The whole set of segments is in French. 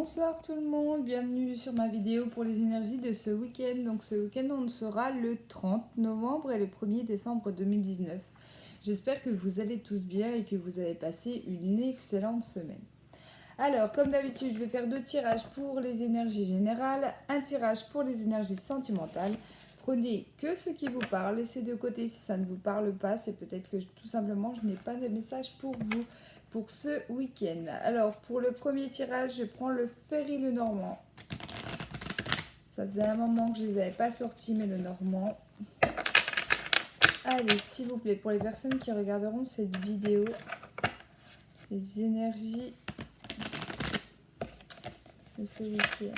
Bonsoir tout le monde, bienvenue sur ma vidéo pour les énergies de ce week-end. Donc ce week-end on sera le 30 novembre et le 1er décembre 2019. J'espère que vous allez tous bien et que vous avez passé une excellente semaine. Alors comme d'habitude je vais faire 2 tirages pour les énergies générales, un tirage pour les énergies sentimentales. Prenez que ce qui vous parle, laissez de côté si ça ne vous parle pas, c'est peut-être que tout simplement je n'ai pas de message pour vous pour ce week-end. Alors pour le premier tirage, je prends le Ferry le Normand. Ça faisait un moment que je ne les avais pas sortis, mais le Normand. Allez, s'il vous plaît, pour les personnes qui regarderont cette vidéo, les énergies de ce week-end.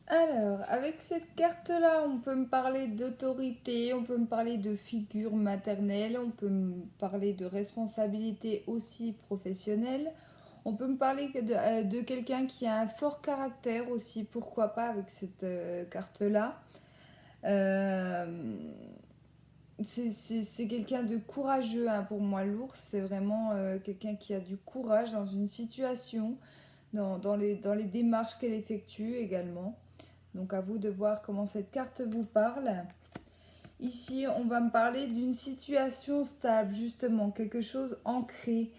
Alors, avec cette carte-là, on peut me parler d'autorité, on peut me parler de figure maternelle, on peut me parler de responsabilité aussi professionnelle. On peut me parler de quelqu'un qui a un fort caractère aussi, pourquoi pas avec cette carte-là. C'est quelqu'un de courageux hein, pour moi, l'ours, c'est vraiment quelqu'un qui a du courage dans une situation, dans les démarches qu'elle effectue également. Donc à vous de voir comment cette carte vous parle. Ici, on va me parler d'une situation stable, justement, quelque chose ancré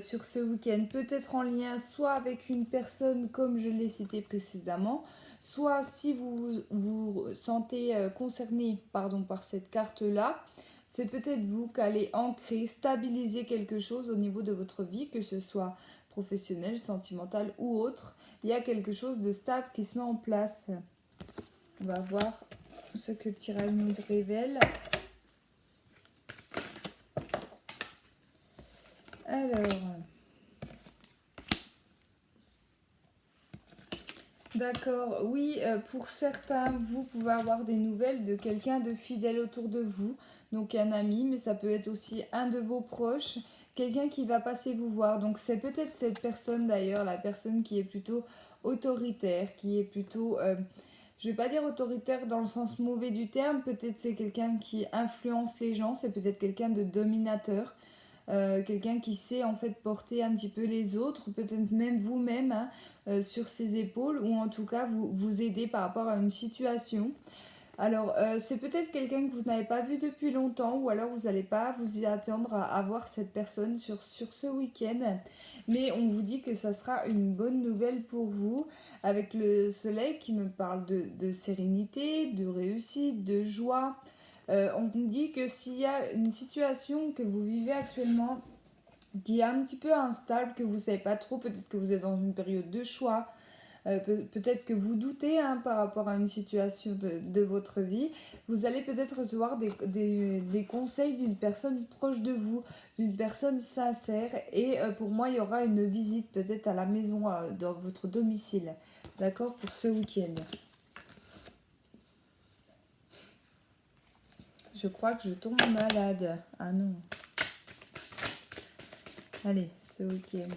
sur ce week-end. Peut-être en lien soit avec une personne comme je l'ai cité précédemment, soit si vous vous sentez concerné par cette carte-là, c'est peut-être vous qui allez ancrer, stabiliser quelque chose au niveau de votre vie, que ce soit professionnel, sentimental ou autre. Il y a quelque chose de stable qui se met en place. On va voir ce que le tirage nous révèle. Alors, d'accord, oui, pour certains, vous pouvez avoir des nouvelles de quelqu'un de fidèle autour de vous, donc un ami, mais ça peut être aussi un de vos proches, quelqu'un qui va passer vous voir. Donc c'est peut-être cette personne d'ailleurs, la personne qui est plutôt autoritaire, qui est plutôt... je ne vais pas dire autoritaire dans le sens mauvais du terme, peut-être c'est quelqu'un qui influence les gens, c'est peut-être quelqu'un de dominateur, quelqu'un qui sait en fait porter un petit peu les autres, peut-être même vous-même hein, sur ses épaules, ou en tout cas vous aider par rapport à une situation. Alors c'est peut-être quelqu'un que vous n'avez pas vu depuis longtemps, ou alors vous n'allez pas vous y attendre à voir cette personne sur ce week-end, mais on vous dit que ça sera une bonne nouvelle pour vous, avec le soleil qui me parle de sérénité, de réussite, de joie. On me dit que s'il y a une situation que vous vivez actuellement qui est un petit peu instable, que vous ne savez pas trop, peut-être que vous êtes dans une période de choix, peut-être que vous doutez hein, par rapport à une situation de votre vie, vous allez peut-être recevoir des conseils d'une personne proche de vous, d'une personne sincère, et pour moi il y aura une visite peut-être à la maison, dans votre domicile, d'accord, pour ce week-end. Je crois que je tombe malade. Ah non. Allez, ce week-end.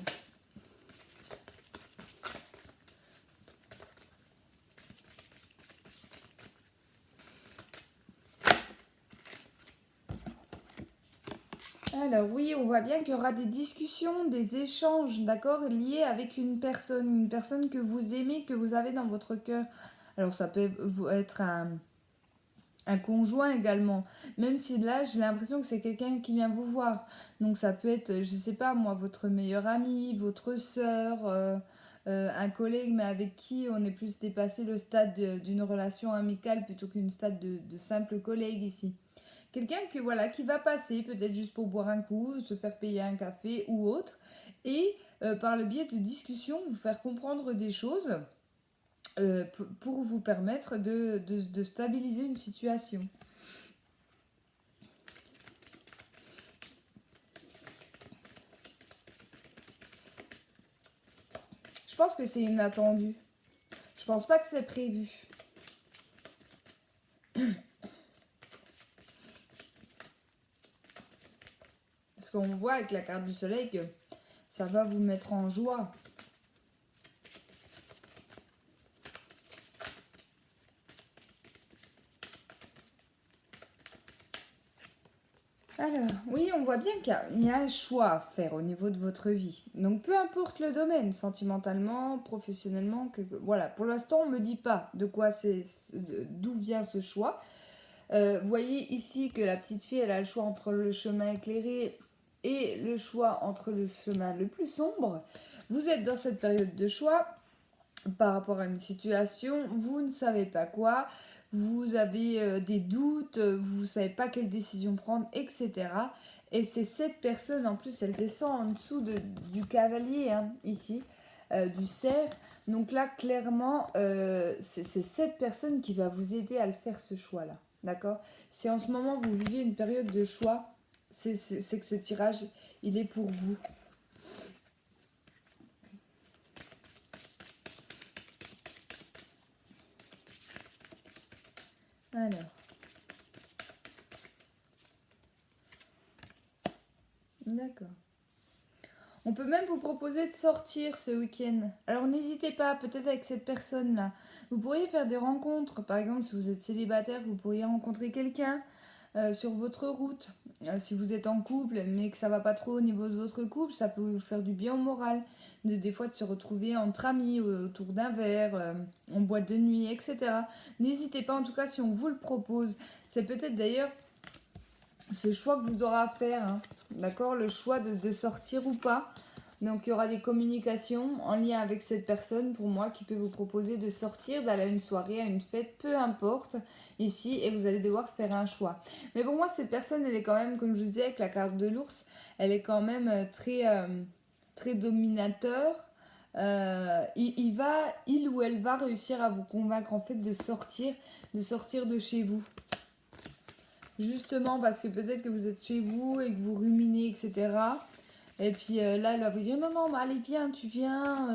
Alors oui, on voit bien qu'il y aura des discussions, des échanges, d'accord, liés avec une personne que vous aimez, que vous avez dans votre cœur. Alors ça peut être un conjoint également, même si là j'ai l'impression que c'est quelqu'un qui vient vous voir. Donc ça peut être, je sais pas moi, votre meilleur ami, votre sœur, un collègue, mais avec qui on est plus dépassé le stade d'une relation amicale plutôt qu'une stade de simple collègue ici. Quelqu'un que, voilà, qui va passer peut-être juste pour boire un coup, se faire payer un café ou autre, et par le biais de discussions, vous faire comprendre des choses pour vous permettre de stabiliser une situation. pense que c'est inattendu. Je pense pas que c'est prévu. Parce qu'on voit avec la carte du soleil que ça va vous mettre en joie. Alors, oui, on voit bien qu'il y a un choix à faire au niveau de votre vie. Donc, peu importe le domaine, sentimentalement, professionnellement, voilà. Pour l'instant, on ne me dit pas d'où vient ce choix. Vous voyez ici que la petite fille, elle a le choix entre le chemin éclairé et le choix entre le chemin le plus sombre. Vous êtes dans cette période de choix par rapport à une situation, vous ne savez pas quoi, vous avez des doutes, vous ne savez pas quelle décision prendre, etc. Et c'est cette personne, en plus, elle descend en dessous du cavalier, hein, ici, du cerf. Donc là, clairement, c'est cette personne qui va vous aider à le faire, ce choix-là. D'accord? Si en ce moment, vous vivez une période de choix, c'est que ce tirage, il est pour vous. Alors. D'accord. On peut même vous proposer de sortir ce week-end. Alors n'hésitez pas, peut-être avec cette personne-là. Vous pourriez faire des rencontres. Par exemple, si vous êtes célibataire, vous pourriez rencontrer quelqu'un sur votre route. Si vous êtes en couple, mais que ça va pas trop au niveau de votre couple, ça peut vous faire du bien au moral. Des fois de se retrouver entre amis, autour d'un verre, en boîte de nuit, etc. N'hésitez pas, en tout cas, si on vous le propose. C'est peut-être d'ailleurs ce choix que vous aurez à faire, hein, d'accord, le choix de sortir ou pas. Donc il y aura des communications en lien avec cette personne pour moi qui peut vous proposer de sortir, d'aller à une soirée, à une fête, peu importe ici, et vous allez devoir faire un choix. Mais pour moi cette personne elle est quand même, comme je vous disais avec la carte de l'ours, elle est quand même très dominateur. Il ou elle va réussir à vous convaincre en fait de sortir de chez vous. Justement parce que peut-être que vous êtes chez vous et que vous ruminez, etc. Et puis là, elle va vous dire non, non, mais allez, viens, tu viens,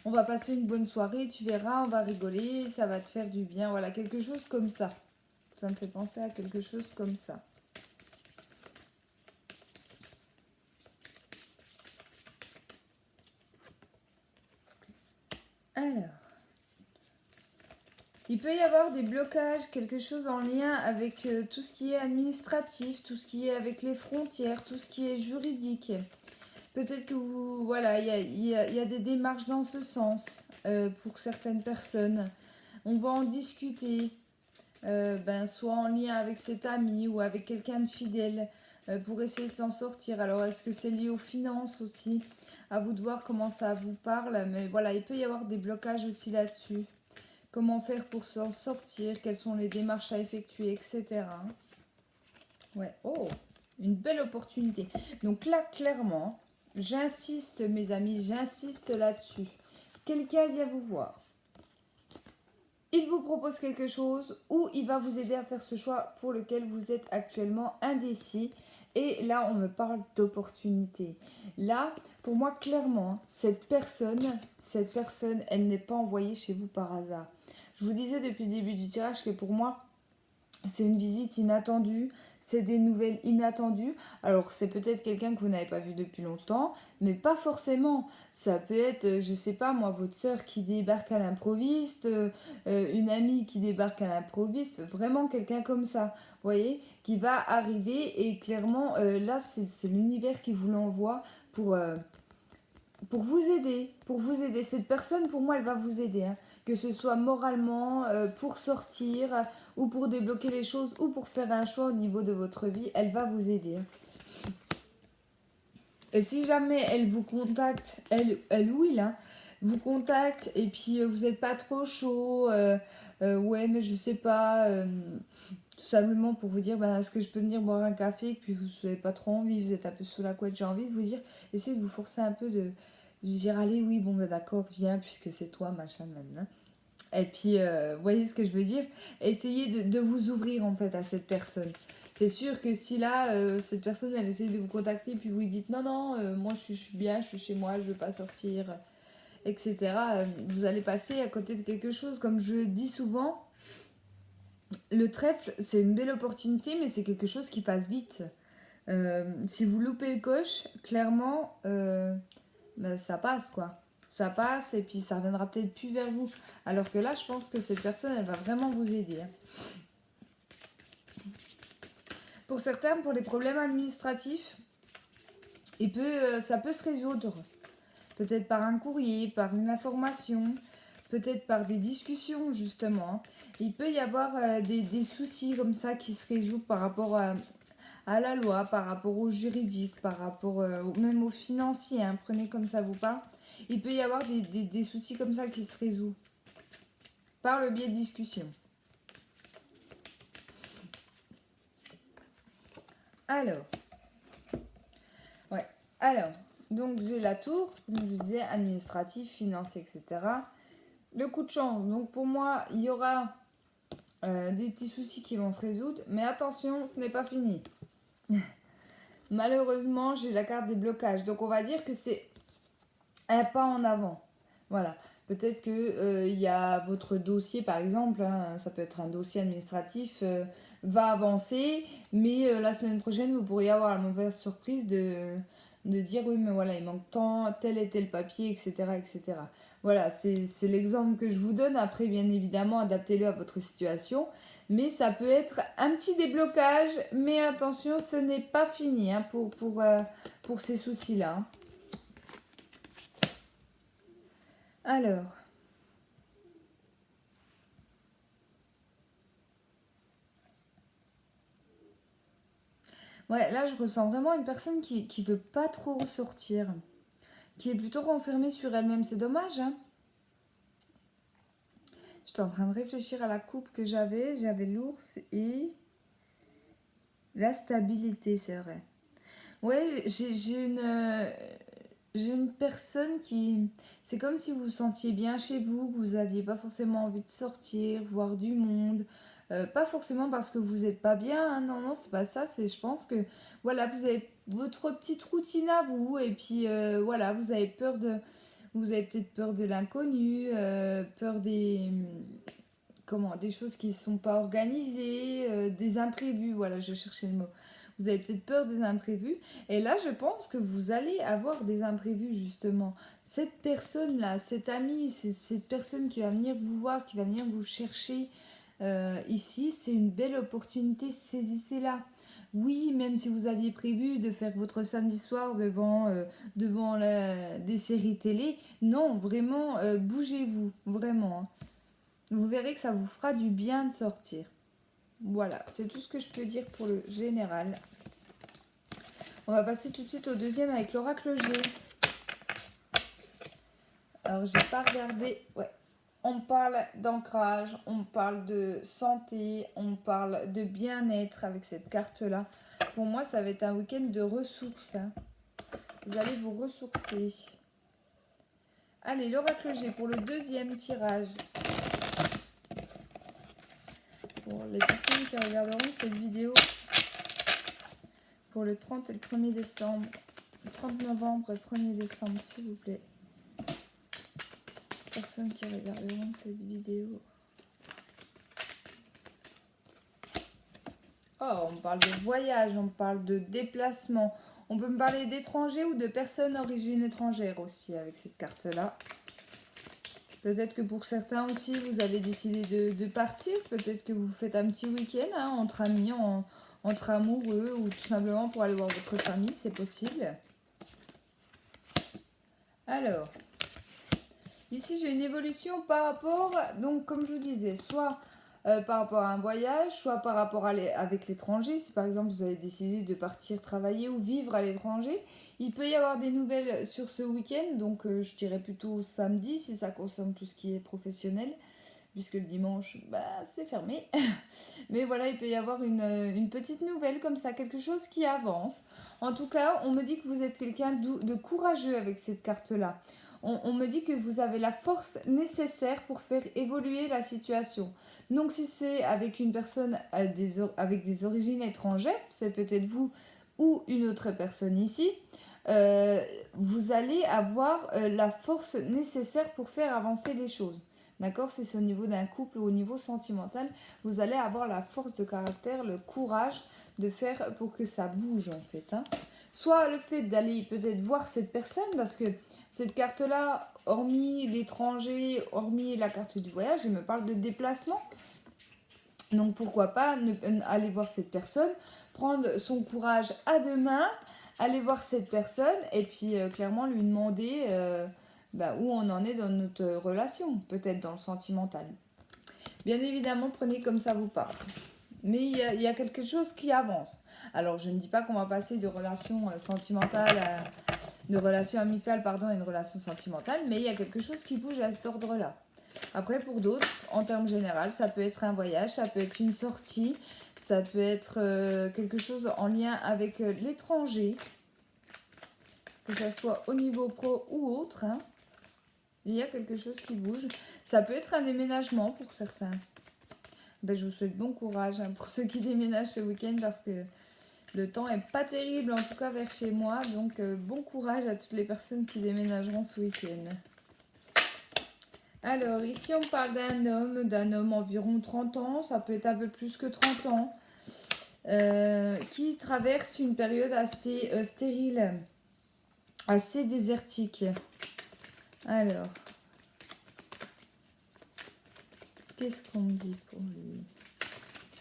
on va passer une bonne soirée, tu verras, on va rigoler, ça va te faire du bien. Voilà, quelque chose comme ça. Ça me fait penser à quelque chose comme ça. Alors. Il peut y avoir des blocages, quelque chose en lien avec tout ce qui est administratif, tout ce qui est avec les frontières, tout ce qui est juridique. Peut-être que vous, voilà, il y a des démarches dans ce sens pour certaines personnes. On va en discuter, soit en lien avec cet ami ou avec quelqu'un de fidèle pour essayer de s'en sortir. Alors, est-ce que c'est lié aux finances aussi? À vous de voir comment ça vous parle. Mais voilà, il peut y avoir des blocages aussi là-dessus. Comment faire pour s'en sortir, quelles sont les démarches à effectuer, etc. Ouais, oh, une belle opportunité. Donc là, clairement, j'insiste, mes amis, j'insiste là-dessus. Quelqu'un vient vous voir. Il vous propose quelque chose ou il va vous aider à faire ce choix pour lequel vous êtes actuellement indécis. Et là, on me parle d'opportunité. Là, pour moi, clairement, cette personne, elle n'est pas envoyée chez vous par hasard. Je vous disais depuis le début du tirage que pour moi, c'est une visite inattendue, c'est des nouvelles inattendues. Alors c'est peut-être quelqu'un que vous n'avez pas vu depuis longtemps, mais pas forcément. Ça peut être, je sais pas moi, votre sœur qui débarque à l'improviste, une amie qui débarque à l'improviste, vraiment quelqu'un comme ça, vous voyez, qui va arriver et clairement là c'est l'univers qui vous l'envoie pour vous aider, pour vous aider. Cette personne, pour moi, elle va vous aider. Hein. Que ce soit moralement, pour sortir, ou pour débloquer les choses, ou pour faire un choix au niveau de votre vie, elle va vous aider. Hein. Et si jamais elle vous contacte, elle ou il, hein, vous contacte, et puis vous n'êtes pas trop chaud, ouais, mais je sais pas, tout simplement pour vous dire, est-ce que je peux venir boire un café, et puis vous n'avez pas trop envie, vous êtes un peu sous la couette, j'ai envie de vous dire, essayez de vous forcer un peu de dire allez oui bon d'accord viens puisque c'est toi machin maintenant et puis vous voyez ce que je veux dire, essayez de vous ouvrir en fait à cette personne. C'est sûr que si là cette personne elle essaie de vous contacter puis vous dites non moi je suis bien, je suis chez moi, je veux pas sortir, etc. Vous allez passer à côté de quelque chose. Comme je dis souvent, le trèfle, c'est une belle opportunité, mais c'est quelque chose qui passe vite. Si vous loupez le coche, clairement, ben, ça passe quoi. Ça passe et puis ça reviendra peut-être plus vers vous. Alors que là, je pense que cette personne, elle va vraiment vous aider. Pour certains, pour les problèmes administratifs, ça peut se résoudre. Peut-être par un courrier, par une information, peut-être par des discussions justement. Il peut y avoir des soucis comme ça qui se résolvent par rapport à la loi, par rapport au juridique, par rapport même aux financiers, hein, prenez comme ça vous parle. Il peut y avoir des soucis comme ça qui se résolvent par le biais de discussions. Alors, donc j'ai la tour, comme je vous disais, administratif, financier, etc. Le coup de chance, donc pour moi, il y aura des petits soucis qui vont se résoudre, mais attention, ce n'est pas fini. Malheureusement, j'ai eu la carte des blocages, donc on va dire que c'est un pas en avant. Voilà. Peut-être que y a votre dossier, par exemple, hein, ça peut être un dossier administratif, va avancer, mais la semaine prochaine, vous pourriez avoir la mauvaise surprise de dire oui, mais voilà, il manque tant, tel et tel papier, etc. etc. Voilà, c'est l'exemple que je vous donne. Après, bien évidemment, adaptez-le à votre situation. Mais ça peut être un petit déblocage, mais attention, ce n'est pas fini hein, pour ces soucis-là. Alors, ouais, là je ressens vraiment une personne qui veut pas trop ressortir, qui est plutôt renfermée sur elle-même. C'est dommage, hein. J'étais en train de réfléchir à la coupe que j'avais. J'avais l'ours et la stabilité, c'est vrai. Ouais, j'ai une personne qui... C'est comme si vous vous sentiez bien chez vous, que vous n'aviez pas forcément envie de sortir, voir du monde. Pas forcément parce que vous n'êtes pas bien, hein, non, non, c'est pas ça. C'est, je pense que, voilà, vous avez votre petite routine à vous, et puis, voilà, vous avez peur de... Vous avez peut-être peur de l'inconnu, peur des... Comment, des choses qui ne sont pas organisées, des imprévus, voilà, je cherchais le mot. Vous avez peut-être peur des imprévus. Et là, je pense que vous allez avoir des imprévus, justement. Cette personne-là, cet ami, c'est cette personne qui va venir vous voir, qui va venir vous chercher ici, c'est une belle opportunité. Saisissez-la. Oui, même si vous aviez prévu de faire votre samedi soir devant des séries télé, non, vraiment, bougez-vous, vraiment. Hein. Vous verrez que ça vous fera du bien de sortir. Voilà, c'est tout ce que je peux dire pour le général. On va passer tout de suite au deuxième avec l'oracle G. Alors, j'ai pas regardé. Ouais. On parle d'ancrage, on parle de santé, on parle de bien-être avec cette carte-là. Pour moi, ça va être un week-end de ressources. Hein. Vous allez vous ressourcer. Allez, l'oracle G pour le deuxième tirage. Pour les personnes qui regarderont cette vidéo pour le 30 et le 1er décembre. Le 30 novembre et le 1er décembre, s'il vous plaît. Personnes qui regarderont cette vidéo. Oh, on parle de voyage, on parle de déplacement. On peut me parler d'étrangers ou de personnes d'origine étrangère aussi avec cette carte-là. Peut-être que pour certains aussi, vous avez décidé de partir. Peut-être que vous faites un petit week-end hein, entre amis, entre amoureux ou tout simplement pour aller voir votre famille, c'est possible. Alors, ici j'ai une évolution par rapport, donc comme je vous disais, soit par rapport à un voyage, soit par rapport avec l'étranger. Si par exemple vous avez décidé de partir travailler ou vivre à l'étranger, il peut y avoir des nouvelles sur ce week-end, donc je dirais plutôt samedi si ça concerne tout ce qui est professionnel, puisque le dimanche, bah, c'est fermé. Mais voilà, il peut y avoir une petite nouvelle comme ça, quelque chose qui avance. En tout cas, on me dit que vous êtes quelqu'un de courageux avec cette carte-là. On me dit que vous avez la force nécessaire pour faire évoluer la situation. Donc si c'est avec une personne avec des origines étrangères, c'est peut-être vous ou une autre personne ici, euh, vous allez avoir la force nécessaire pour faire avancer les choses. D'accord? Si c'est au niveau d'un couple ou au niveau sentimental, vous allez avoir la force de caractère, le courage de faire pour que ça bouge en fait. Hein. Soit le fait d'aller peut-être voir cette personne, parce que cette carte-là, hormis l'étranger, hormis la carte du voyage, elle me parle de déplacement. Donc pourquoi pas aller voir cette personne, prendre son courage à deux mains, aller voir cette personne et puis clairement lui demander où on en est dans notre relation, peut-être dans le sentimental. Bien évidemment, prenez comme ça vous parle. Mais il y a quelque chose qui avance. Alors je ne dis pas qu'on va passer de relation sentimentale de relation amicale à une relation sentimentale, mais il y a quelque chose qui bouge à cet ordre-là. Après, pour d'autres, en termes généraux, ça peut être un voyage, ça peut être une sortie, ça peut être quelque chose en lien avec l'étranger, que ce soit au niveau pro ou autre. Hein. Il y a quelque chose qui bouge. Ça peut être un déménagement pour certains. Ben, je vous souhaite bon courage pour ceux qui déménagent ce week-end parce que le temps est pas terrible, en tout cas vers chez moi. Donc, bon courage à toutes les personnes qui déménageront ce week-end. Alors, ici, on parle d'un homme environ 30 ans, ça peut être un peu plus que 30 ans, qui traverse une période assez stérile, assez désertique. Alors, qu'est-ce qu'on me dit pour lui?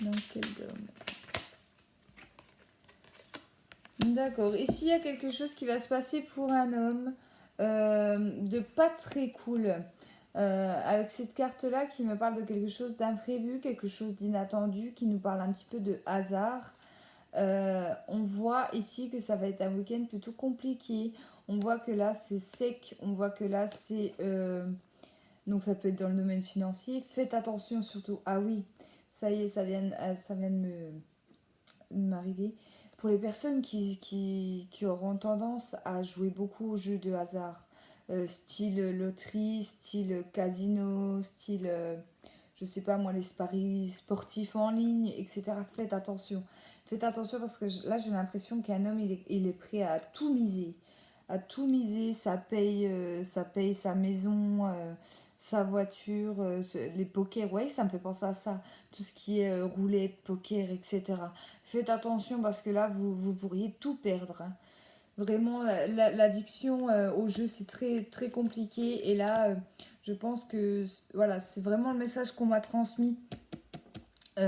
Dans quel domaine? D'accord, ici, il y a quelque chose qui va se passer pour un homme de pas très cool. Avec cette carte-là qui me parle de quelque chose d'imprévu, quelque chose d'inattendu, qui nous parle un petit peu de hasard. On voit ici que ça va être un week-end plutôt compliqué. On voit que là c'est sec, on voit que là c'est... donc ça peut être dans le domaine financier. Faites attention surtout. Ah oui, ça y est, ça vient de m'arriver. Pour les personnes qui auront tendance à jouer beaucoup aux jeux de hasard, style loterie, style casino, style, je sais pas moi, les paris sportifs en ligne, etc. Faites attention. Faites attention parce que là, j'ai l'impression qu'un homme, il est prêt à tout miser. À tout miser, ça paye sa maison, sa voiture, les pokers. Ouais, ça me fait penser à ça. Tout ce qui est roulette, poker, etc. Faites attention parce que là, vous pourriez tout perdre. Hein. Vraiment, l'addiction au jeu, c'est très, très compliqué. Et là, je pense que voilà, c'est vraiment le message qu'on m'a transmis. Vous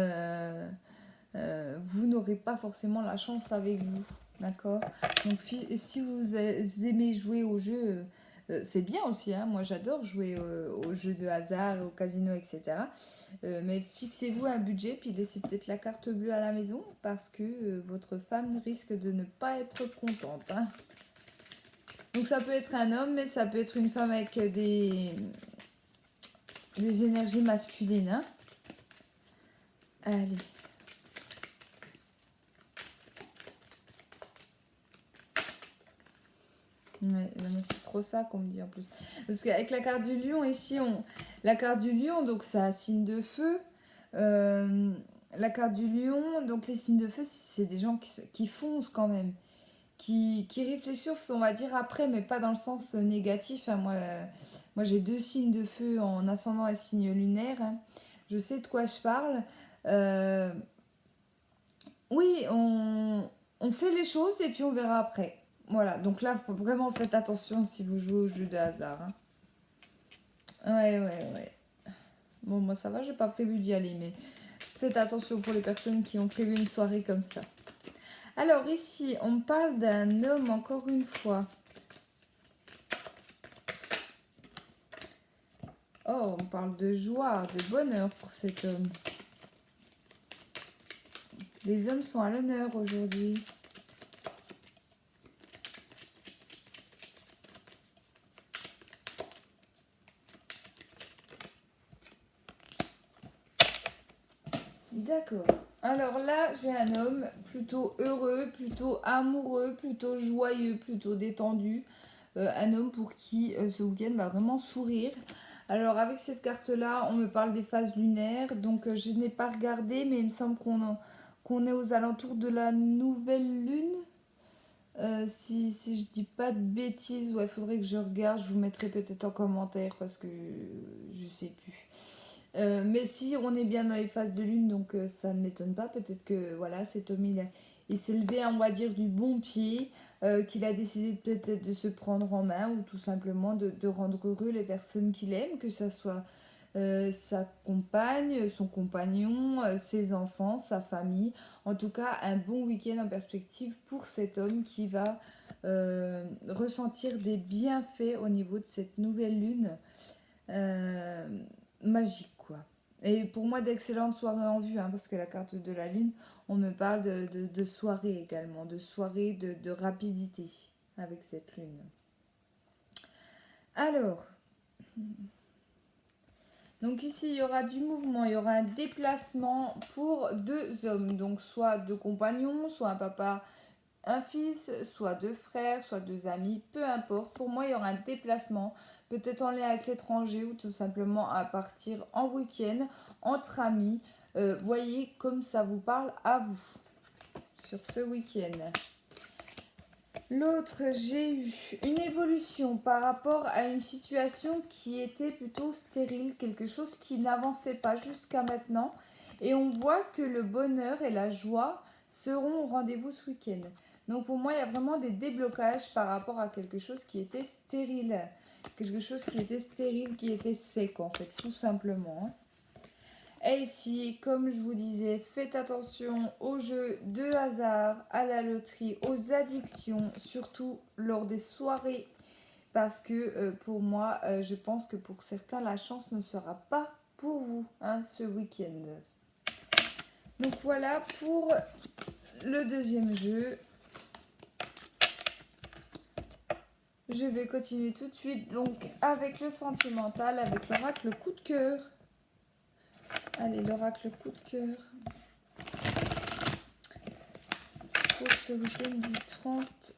n'aurez pas forcément la chance avec vous. D'accord? Donc, si vous aimez jouer au jeu, c'est bien aussi. Hein. Moi, j'adore jouer aux jeux de hasard, au casino, etc. Mais fixez-vous un budget, puis laissez peut-être la carte bleue à la maison parce que votre femme risque de ne pas être contente. Hein. Donc ça peut être un homme, mais ça peut être une femme avec des énergies masculines. Hein. Allez. Ouais, c'est trop ça qu'on me dit en plus. Parce qu'avec la carte du lion, ici, la carte du lion, donc c'est un signe de feu. La carte du lion, donc les signes de feu, c'est des gens qui foncent quand même. Qui réfléchissent, on va dire, après, mais pas dans le sens négatif. Hein. Moi j'ai 2 signes de feu en ascendant et signe lunaire. Hein. Je sais de quoi je parle. Oui, on fait les choses et puis on verra après. Voilà, donc là, faut vraiment faites attention si vous jouez au jeu de hasard. Hein. Ouais. Bon, moi ça va, j'ai pas prévu d'y aller, mais faites attention pour les personnes qui ont prévu une soirée comme ça. Alors ici, on parle d'un homme encore une fois. Oh, on parle de joie, de bonheur pour cet homme. Les hommes sont à l'honneur aujourd'hui. D'accord. Alors là, j'ai un homme plutôt heureux, plutôt amoureux, plutôt joyeux, plutôt détendu. Un homme pour qui ce week-end va vraiment sourire. Alors avec cette carte-là, on me parle des phases lunaires. Donc je n'ai pas regardé, mais il me semble qu'on est aux alentours de la nouvelle lune. Si je dis pas de bêtises, ouais, faudrait que je regarde, je vous mettrai peut-être en commentaire parce que je sais plus. Mais si on est bien dans les phases de lune, donc ça ne m'étonne pas. Peut-être que voilà, cet homme il s'est levé, on va dire, du bon pied, qu'il a décidé peut-être de se prendre en main ou tout simplement de rendre heureux les personnes qu'il aime, que ça soit sa compagne, son compagnon, ses enfants, sa famille. En tout cas, un bon week-end en perspective pour cet homme qui va ressentir des bienfaits au niveau de cette nouvelle lune euh, magique, quoi. Et pour moi, d'excellentes soirées en vue, hein, parce que la carte de la lune, on me parle de soirée également, de soirée de rapidité avec cette lune. Alors, donc ici, il y aura du mouvement, il y aura un déplacement pour deux hommes. Donc soit deux compagnons, soit un papa, un fils, soit deux frères, soit deux amis, peu importe. Pour moi, il y aura un déplacement, peut-être en lien avec l'étranger ou tout simplement à partir en week-end, entre amis. Voyez comme ça vous parle à vous sur ce week-end. L'autre, j'ai eu une évolution par rapport à une situation qui était plutôt stérile, quelque chose qui n'avançait pas jusqu'à maintenant. Et on voit que le bonheur et la joie seront au rendez-vous ce week-end. Donc pour moi, il y a vraiment des déblocages par rapport à quelque chose qui était stérile. Quelque chose qui était stérile, qui était sec en fait, tout simplement. Et ici, comme je vous disais, faites attention aux jeux de hasard, à la loterie, aux addictions, surtout lors des soirées. Parce que pour moi, je pense que pour certains, la chance ne sera pas pour vous hein, ce week-end. Donc voilà pour le deuxième jeu. Je vais continuer tout de suite donc avec le sentimental, avec l'oracle coup de cœur. Allez, l'oracle coup de cœur. Pour ce week-end du 30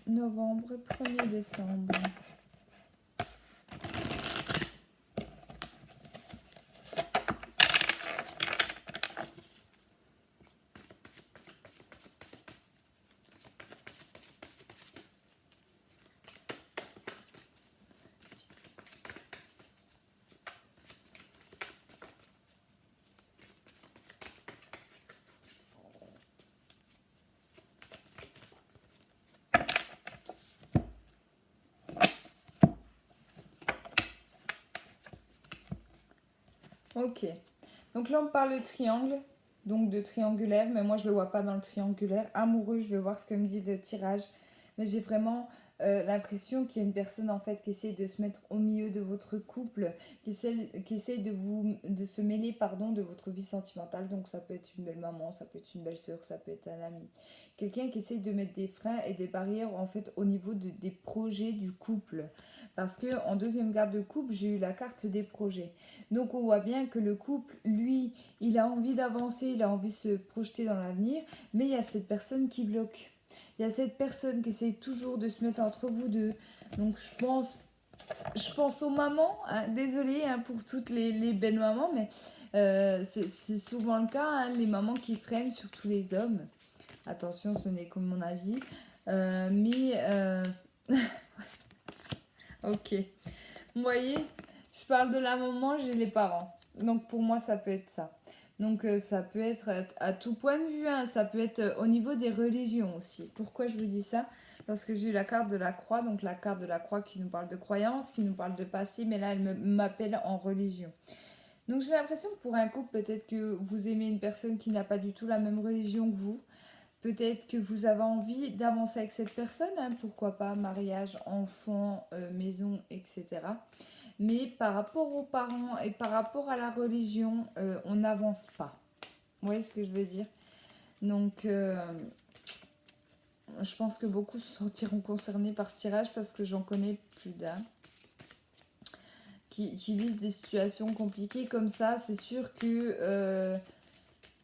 novembre 1er décembre. Ok. Donc là, on parle de triangle, donc de triangulaire, mais moi, je ne le vois pas dans le triangulaire. Amoureux, je vais voir ce que me dit le tirage. Mais j'ai vraiment l'impression qu'il y a une personne, en fait, qui essaie de se mettre au milieu de votre couple, qui essaie de se mêler, pardon, de votre vie sentimentale. Donc ça peut être une belle maman, ça peut être une belle sœur, ça peut être un ami. Quelqu'un qui essaie de mettre des freins et des barrières, en fait, au niveau des projets du couple. Parce que en deuxième garde de couple, j'ai eu la carte des projets. Donc on voit bien que le couple, lui, il a envie d'avancer, il a envie de se projeter dans l'avenir, mais il y a cette personne qui bloque. Il y a cette personne qui essaie toujours de se mettre entre vous deux. Donc je pense aux mamans, hein, désolée hein, pour toutes les belles mamans, mais c'est souvent le cas, hein, les mamans qui freinent, surtout les hommes. Attention, ce n'est que mon avis. Mais ok. Vous voyez, je parle de la maman, j'ai les parents. Donc pour moi, ça peut être ça. Donc ça peut être à tout point de vue, hein, ça peut être au niveau des religions aussi. Pourquoi je vous dis ça? Parce que j'ai eu la carte de la croix, donc la carte de la croix qui nous parle de croyance, qui nous parle de passé, mais là elle m'appelle en religion. Donc j'ai l'impression que pour un couple, peut-être que vous aimez une personne qui n'a pas du tout la même religion que vous. Peut-être que vous avez envie d'avancer avec cette personne, hein, pourquoi pas mariage, enfant, maison, etc. Mais par rapport aux parents et par rapport à la religion, on n'avance pas. Vous voyez ce que je veux dire? Donc, je pense que beaucoup se sentiront concernés par ce tirage parce que j'en connais plus d'un qui vivent des situations compliquées comme ça. C'est sûr que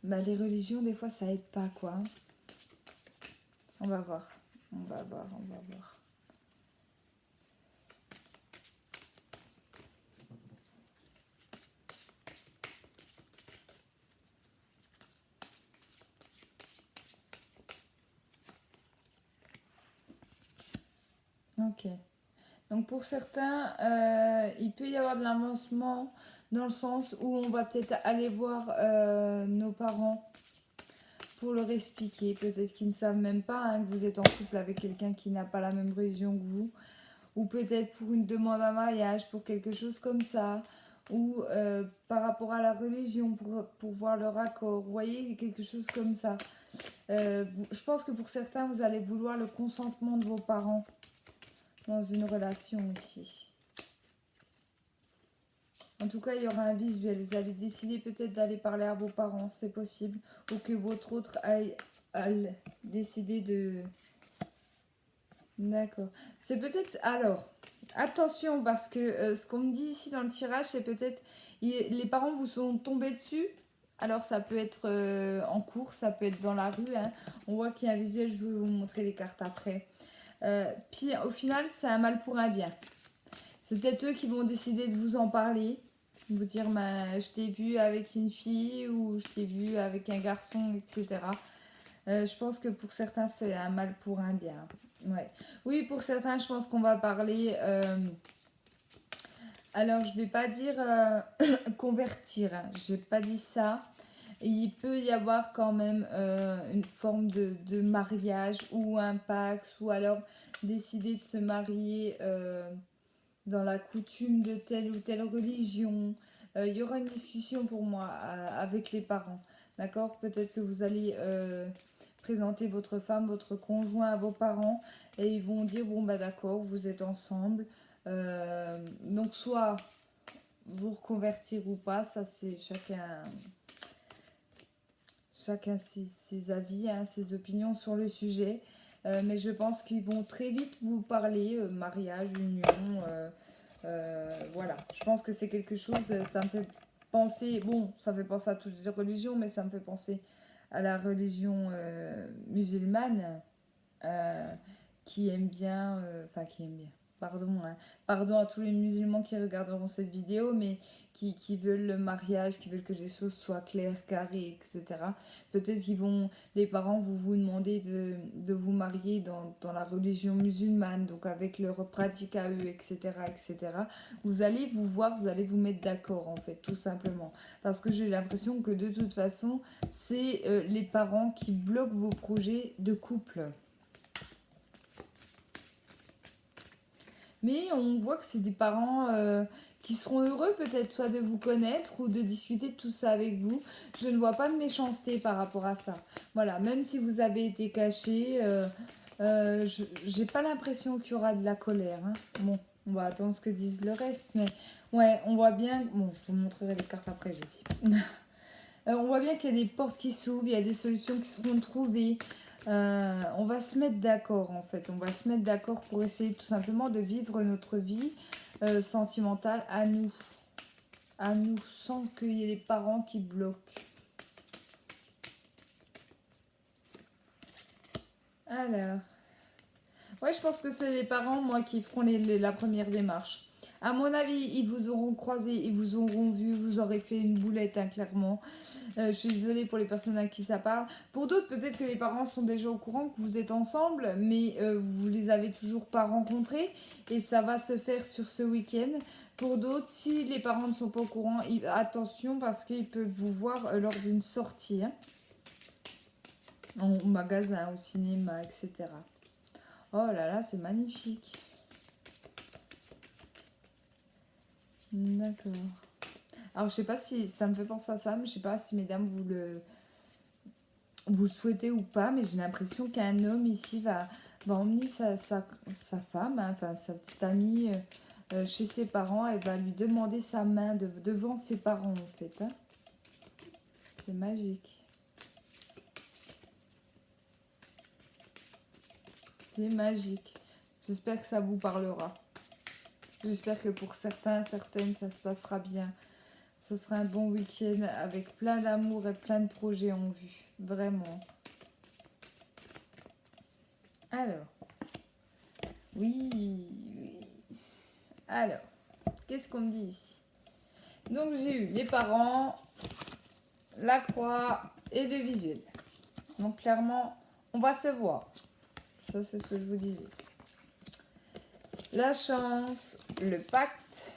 les religions, des fois, ça aide pas, quoi. On va voir. On va voir, on va voir. Ok. Donc pour certains, il peut y avoir de l'avancement dans le sens où on va peut-être aller voir nos parents pour leur expliquer. Peut-être qu'ils ne savent même pas hein, que vous êtes en couple avec quelqu'un qui n'a pas la même religion que vous. Ou peut-être pour une demande en mariage, pour quelque chose comme ça. Ou par rapport à la religion, pour voir leur accord. Vous voyez, quelque chose comme ça. Je pense que pour certains, vous allez vouloir le consentement de vos parents dans une relation aussi. En tout cas, il y aura un visuel. Vous allez décider peut-être d'aller parler à vos parents, c'est possible. Ou que votre autre aille décider de... D'accord. C'est peut-être... Alors, attention, parce que ce qu'on me dit ici dans le tirage, c'est peut-être... Les parents vous sont tombés dessus. Alors, ça peut être en cours, ça peut être dans la rue. Hein. On voit qu'il y a un visuel, je vais vous montrer les cartes après. Puis, au final, c'est un mal pour un bien. C'est peut-être eux qui vont décider de vous en parler. Vous dire, je t'ai vu avec une fille ou je t'ai vu avec un garçon, etc. Je pense que pour certains, c'est un mal pour un bien. Ouais. Oui, pour certains, je pense qu'on va parler... alors, je vais pas dire convertir. Hein. Je n'ai pas dit ça. Il peut y avoir quand même une forme de mariage ou un pacte ou alors décider de se marier dans la coutume de telle ou telle religion. Il y aura une discussion pour moi avec les parents. D'accord? Peut-être que vous allez présenter votre femme, votre conjoint à vos parents et ils vont dire bon bah d'accord, vous êtes ensemble. Donc soit vous reconvertir ou pas, ça c'est chacun ses avis, hein, ses opinions sur le sujet. Mais je pense qu'ils vont très vite vous parler mariage, union. Voilà, je pense que c'est quelque chose, ça me fait penser, bon, ça fait penser à toutes les religions, mais ça me fait penser à la religion musulmane euh, qui aime bien, enfin qui aime bien, pardon, hein, pardon à tous les musulmans qui regarderont cette vidéo, mais qui veulent le mariage, qui veulent que les choses soient claires, carrées, etc. Peut-être qu'ils vont, les parents vont vous demander de vous marier dans la religion musulmane, donc avec leurs pratiques à eux, etc., etc. Vous allez vous voir, vous allez vous mettre d'accord, en fait, tout simplement. Parce que j'ai l'impression que de toute façon, c'est les parents qui bloquent vos projets de couple. Mais on voit que c'est des parents qui seront heureux peut-être soit de vous connaître ou de discuter de tout ça avec vous. Je ne vois pas de méchanceté par rapport à ça. Voilà, même si vous avez été caché, j'ai pas l'impression qu'il y aura de la colère. Hein. Bon, on va attendre ce que disent le reste. Mais ouais, on voit bien... Bon, je vous montrerai les cartes après, j'ai dit. On voit bien qu'il y a des portes qui s'ouvrent, il y a des solutions qui seront trouvées. On va se mettre d'accord en fait. On va se mettre d'accord pour essayer tout simplement de vivre notre vie sentimentale à nous. À nous, sans qu'il y ait les parents qui bloquent. Alors. Ouais, je pense que c'est les parents, moi, qui feront la première démarche. À mon avis, ils vous auront croisé, ils vous auront vu, vous aurez fait une boulette, hein, clairement. Je suis désolée pour les personnes à qui ça parle. Pour d'autres, peut-être que les parents sont déjà au courant que vous êtes ensemble, mais vous les avez toujours pas rencontrés et ça va se faire sur ce week-end. Pour d'autres, si les parents ne sont pas au courant, attention parce qu'ils peuvent vous voir lors d'une sortie, hein, en magasin, au cinéma, etc. Oh là là, c'est magnifique. D'accord. Alors, je sais pas si ça me fait penser à ça, mais je sais pas si mesdames vous le souhaitez ou pas, mais j'ai l'impression qu'un homme ici va emmener sa femme, hein, enfin sa petite amie, chez ses parents et va lui demander sa main devant ses parents en fait. Hein. C'est magique. C'est magique. J'espère que ça vous parlera. J'espère que pour certains, certaines, ça se passera bien. Ça sera un bon week-end avec plein d'amour et plein de projets en vue. Vraiment. Alors. Oui, oui. Alors. Qu'est-ce qu'on me dit ici? Donc j'ai eu les parents, la croix et le visuel. Donc clairement, on va se voir. Ça, c'est ce que je vous disais. la chance, le pacte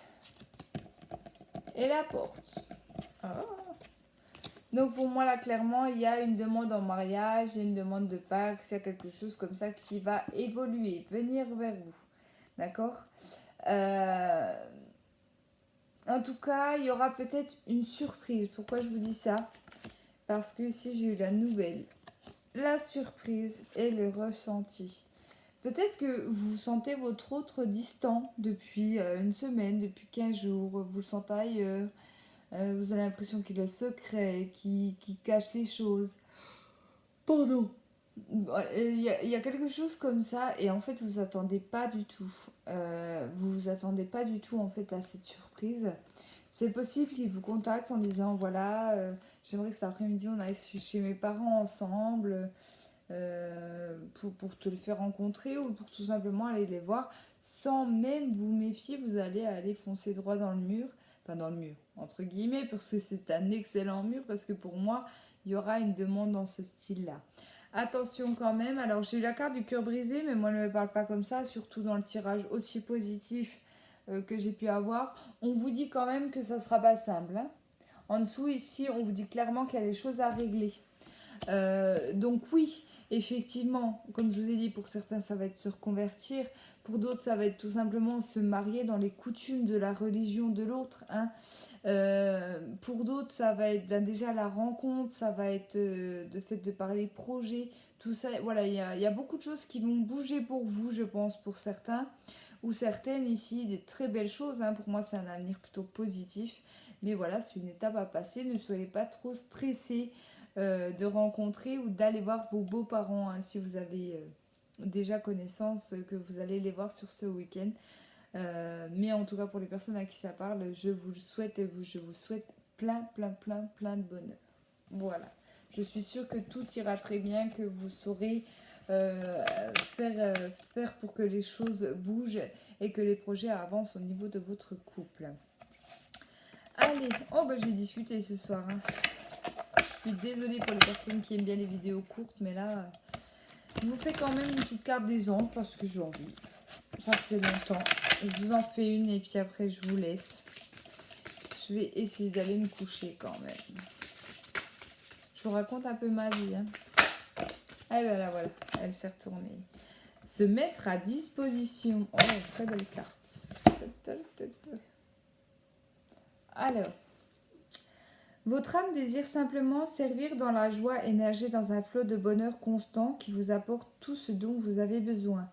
et la porte. Oh. Donc pour moi là clairement il y a une demande en mariage, il y a une demande de pacte, il y a quelque chose comme ça qui va évoluer, venir vers vous. D'accord. En tout cas il y aura peut-être une surprise. Pourquoi je vous dis ça? Parce que ici j'ai eu la nouvelle, la surprise et le ressenti. Peut-être que vous sentez votre autre distant depuis une semaine, depuis 15 jours, vous le sentez ailleurs. Vous avez l'impression qu'il est secret, qu'il cache les choses. Pardon. Il y a quelque chose comme ça et en fait vous attendez pas du tout. Vous vous attendez pas du tout en fait à cette surprise. C'est possible qu'il vous contacte en disant voilà, j'aimerais que cet après-midi on aille chez mes parents ensemble pour te le faire rencontrer ou pour tout simplement aller les voir sans même vous méfier. Vous allez aller foncer droit dans le mur. Enfin dans le mur, entre guillemets, parce que c'est un excellent mur, parce que pour moi, il y aura une demande dans ce style-là. Attention quand même, alors j'ai eu la carte du cœur brisé, mais moi ne me parle pas comme ça, surtout dans le tirage aussi positif que j'ai pu avoir. On vous dit quand même que ça sera pas simple. Hein. En dessous, ici, on vous dit clairement qu'il y a des choses à régler. Donc oui, effectivement, comme je vous ai dit, pour certains, ça va être se reconvertir. Pour d'autres, ça va être tout simplement se marier dans les coutumes de la religion de l'autre. Hein. Pour d'autres, ça va être déjà la rencontre, ça va être le fait de parler projet, tout ça. Voilà, il y a beaucoup de choses qui vont bouger pour vous, je pense, pour certains. Ou certaines ici, des très belles choses. Hein. Pour moi, c'est un avenir plutôt positif. Mais voilà, c'est une étape à passer. Ne soyez pas trop stressés de rencontrer ou d'aller voir vos beaux-parents hein, si vous avez déjà connaissance que vous allez les voir sur ce week-end. Mais en tout cas pour les personnes à qui ça parle, je vous le souhaite et je vous souhaite plein de bonheur. Voilà. Je suis sûre que tout ira très bien, que vous saurez faire pour que les choses bougent et que les projets avancent au niveau de votre couple. Allez, oh bah j'ai discuté ce soir. Hein. Je suis désolée pour les personnes qui aiment bien les vidéos courtes, mais là, je vous fais quand même une petite carte des anges parce que j'ai envie. Ça fait longtemps. Je vous en fais une et puis après je vous laisse. Je vais essayer d'aller me coucher quand même. Je vous raconte un peu ma vie. Hein. Ah ben là voilà, elle s'est retournée. Se mettre à disposition. Oh, très belle carte. Alors. Votre âme désire simplement servir dans la joie et nager dans un flot de bonheur constant qui vous apporte tout ce dont vous avez besoin.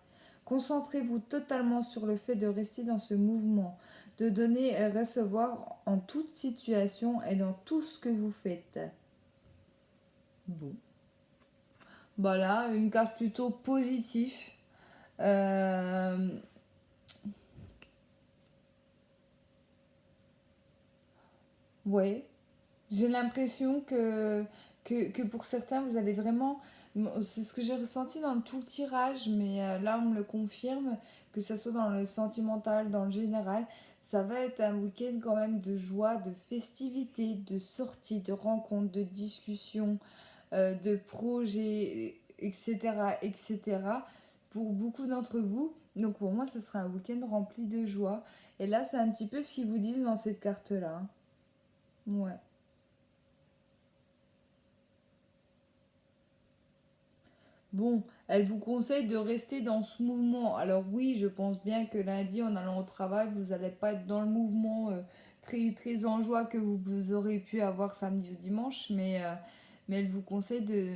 Concentrez-vous totalement sur le fait de rester dans ce mouvement, de donner et recevoir en toute situation et dans tout ce que vous faites. Bon. Voilà, une carte plutôt positive. Ouais. J'ai l'impression que pour certains, vous allez vraiment... C'est ce que j'ai ressenti dans tout le tirage, mais là, on me le confirme, que ce soit dans le sentimental, dans le général, ça va être un week-end quand même de joie, de festivité, de sorties, de rencontres, de discussions, de projets, etc., etc., pour beaucoup d'entre vous. Donc pour moi, ce sera un week-end rempli de joie. Et là, c'est un petit peu ce qu'ils vous disent dans cette carte-là. Hein. Ouais. Bon, elle vous conseille de rester dans ce mouvement. Alors oui, je pense bien que lundi, en allant au travail, vous n'allez pas être dans le mouvement très en joie que vous aurez pu avoir samedi ou dimanche, mais elle vous conseille de,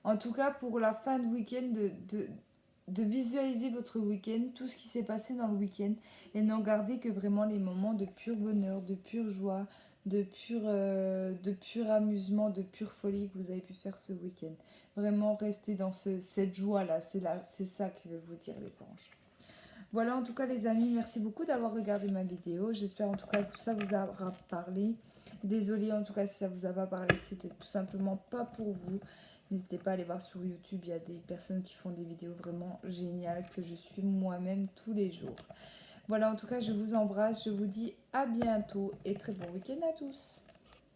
en tout cas pour la fin de week-end, de visualiser votre week-end, tout ce qui s'est passé dans le week-end, et n'en garder que vraiment les moments de pur bonheur, de pure joie, de pur amusement, de pure folie que vous avez pu faire ce week-end. Vraiment rester dans cette joie-là, c'est ça que veulent vous dire les anges. Voilà en tout cas les amis, merci beaucoup d'avoir regardé ma vidéo. J'espère en tout cas que ça vous aura parlé. Désolée en tout cas si ça vous a pas parlé, c'était tout simplement pas pour vous. N'hésitez pas à aller voir sur YouTube, il y a des personnes qui font des vidéos vraiment géniales que je suis moi-même tous les jours. Voilà, en tout cas, je vous embrasse, je vous dis à bientôt et très bon week-end à tous.